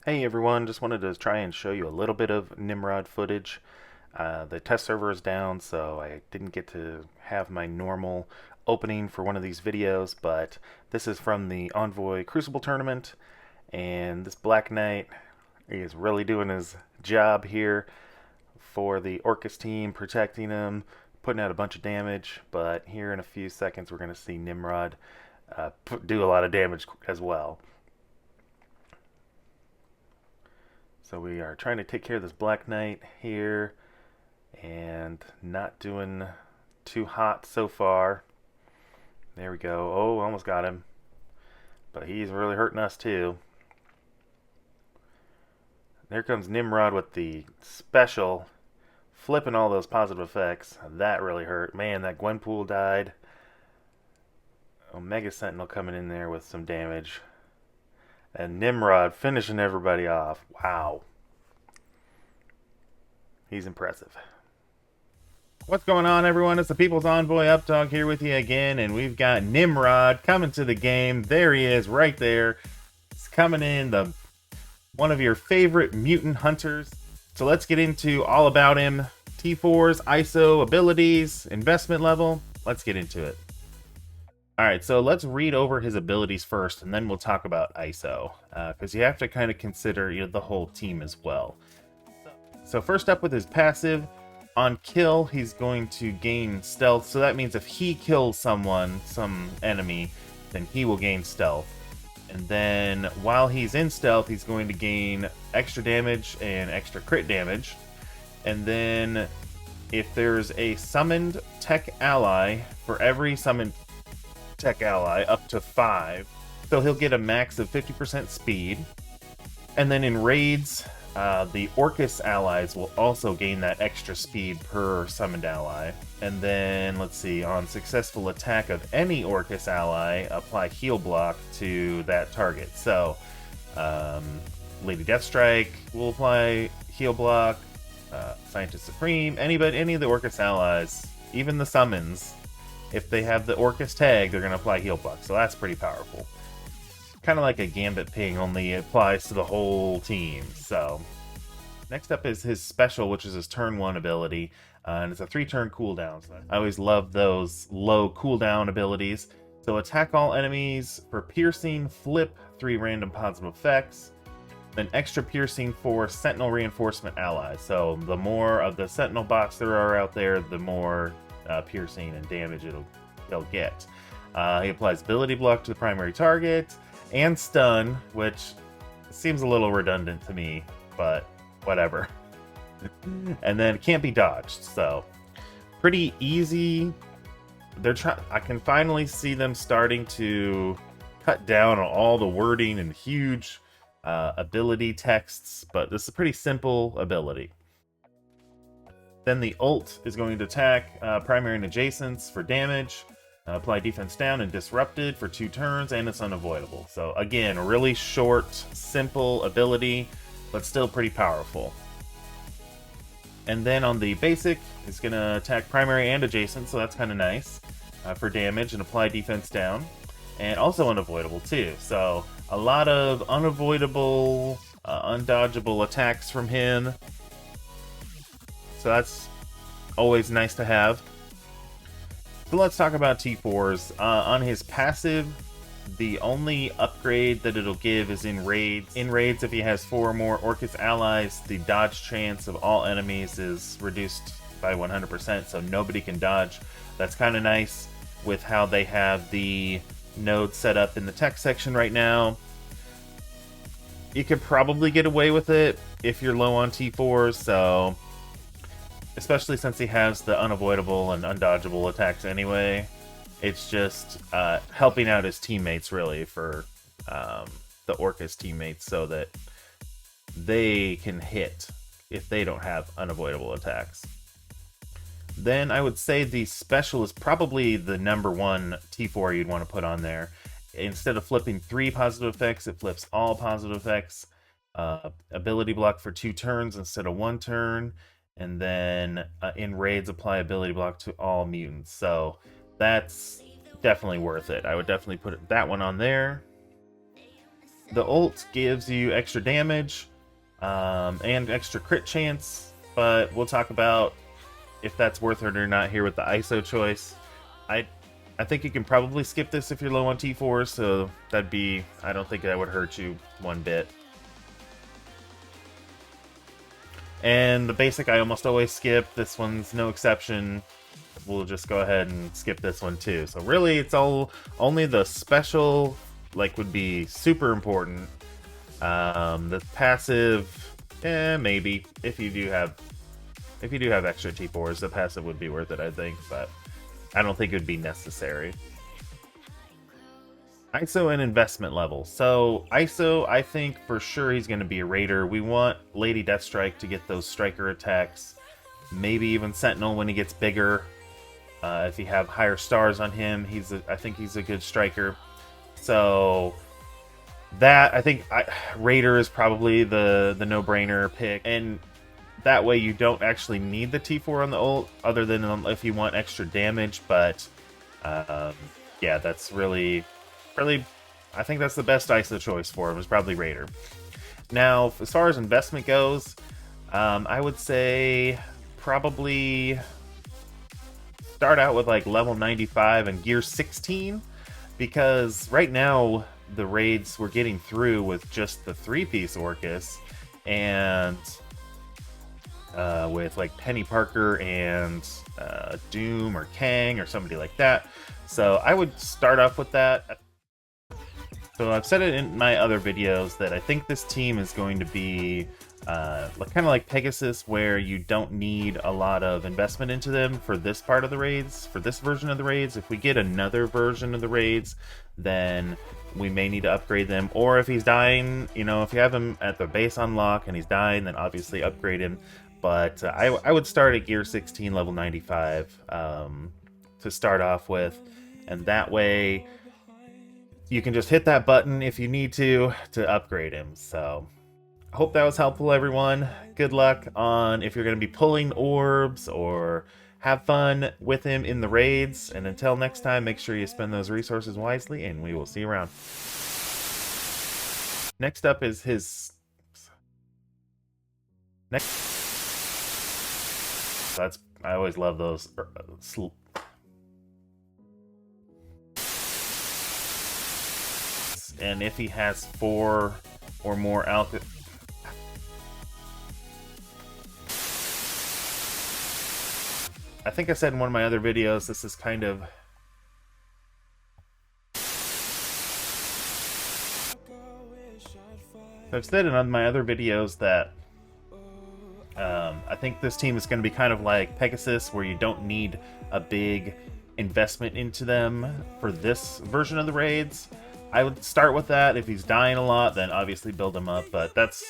Hey everyone, just wanted to try and show you a little bit of Nimrod footage. The test server is down, so I didn't get to have my normal opening for one of these videos, but this is from the Envoy Crucible tournament, and this Black Knight is really doing his job here for the Orcus team, protecting him, putting out a bunch of damage, but here in a few seconds we're going to see Nimrod do a lot of damage as well. So we are trying to take care of this Black Knight here and not doing too hot so far. There we go. Oh, almost got him. But he's really hurting us too. There comes Nimrod with the special, flipping all those positive effects. That really hurt. Man, that Gwenpool died. Omega Sentinel coming in there with some damage. And Nimrod finishing everybody off. Wow. He's impressive. What's going on, everyone? It's the People's Envoy Updog here with you again, and we've got Nimrod coming to the game. There he is, right there. He's coming in, one of your favorite mutant hunters. So let's get into all about him. T4s, ISO, abilities, investment level. Let's get into it. Alright, so let's read over his abilities first, and then we'll talk about ISO, because you have to kind of consider the whole team as well. So first up with his passive, on kill, he's going to gain stealth. So that means if he kills some enemy, then he will gain stealth. And then while he's in stealth, he's going to gain extra damage and extra crit damage. And then if there's a summoned tech ally, for every summoned tech ally, up to 5, so he'll get a max of 50% speed. And then in raids, the Orcus allies will also gain that extra speed per summoned ally. And then, let's see, on successful attack of any Orcus ally, apply heal block to that target. So, Lady Deathstrike will apply heal block, Scientist Supreme, any of the Orcus allies, even the summons, if they have the Orcus tag, they're going to apply heal block. So that's pretty powerful. Kind of like a Gambit ping, only it applies to the whole team. So next up is his special, which is his turn 1 ability, and it's a 3-turn cooldown. So I always love those low cooldown abilities. So attack all enemies for piercing, flip 3 random positive effects, then extra piercing for sentinel reinforcement allies. So the more of the sentinel bots there are out there, the more piercing and damage they'll get. He applies ability block to the primary target, and stun, which seems a little redundant to me, but whatever. And then it can't be dodged, so pretty easy. I can finally see them starting to cut down on all the wording and huge ability texts, but this is a pretty simple ability. Then the ult is going to attack primary and adjacents for damage. Apply defense down and disrupted for 2 turns, and it's unavoidable. So again, a really short, simple ability, but still pretty powerful. And then on the basic, it's going to attack primary and adjacent, so that's kind of nice for damage, and apply defense down. And also unavoidable too. So a lot of unavoidable, undodgeable attacks from him. So that's always nice to have. So let's talk about T4s. On his passive, the only upgrade that it'll give is in raids. In raids, if he has 4 or more Orcus allies, the dodge chance of all enemies is reduced by 100%, so nobody can dodge. That's kind of nice with how they have the node set up in the tech section right now. You could probably get away with it if you're low on T4s, so especially since he has the unavoidable and undodgeable attacks anyway. It's just helping out his teammates, really, for the Orcus teammates, so that they can hit if they don't have unavoidable attacks. Then I would say the special is probably the number 1 T4 you'd want to put on there. Instead of flipping 3 positive effects, it flips all positive effects. Ability block for 2 turns instead of 1 turn. And then in raids, apply ability block to all mutants. So that's definitely worth it. I would definitely put that one on there. the ult gives you extra damage and extra crit chance, but we'll talk about if that's worth it or not here with the ISO choice. I think you can probably skip this if you're low on T4, so that'd be, I don't think that would hurt you one bit. And the basic I almost always skip. This one's no exception. We'll just go ahead and skip this one too. So really, it's only the special, like, would be super important. The passive, maybe if you do have extra T4s, the passive would be worth it, I think, but I don't think it would be necessary. ISO and investment level. So ISO, I think for sure he's going to be a raider. We want Lady Deathstrike to get those striker attacks. Maybe even Sentinel when he gets bigger. If you have higher stars on him, I think he's a good striker. So that, I think raider is probably the no-brainer pick. And that way you don't actually need the T4 on the ult, other than if you want extra damage. But yeah, that's really, I think that's the best ISO choice for him, is probably raider. Now, as far as investment goes, I would say probably start out with like level 95 and gear 16, because right now the raids we're getting through with just the 3-piece Orcus, and with like Penny Parker and Doom or Kang or somebody like that. So I would start off with that. So I've said it in my other videos that I think this team is going to be kind of like Pegasus, where you don't need a lot of investment into them for this part of the raids, for this version of the raids. If we get another version of the raids, then we may need to upgrade them. Or if he's dying, you know, if you have him at the base unlock and he's dying, then obviously upgrade him. But I would start at gear 16, level 95 to start off with. And that way you can just hit that button if you need to upgrade him. So I hope that was helpful, everyone. Good luck on if you're going to be pulling orbs, or have fun with him in the raids. And until next time, make sure you spend those resources wisely, and we will see you around. Next up is his... I always love those. And if he has 4 or more alpha... I think I said in one of my other videos, this is kind of... I've said in my other videos that I think this team is going to be kind of like Pegasus, where you don't need a big investment into them for this version of the raids. I would start with that. If he's dying a lot, then obviously build him up, but that's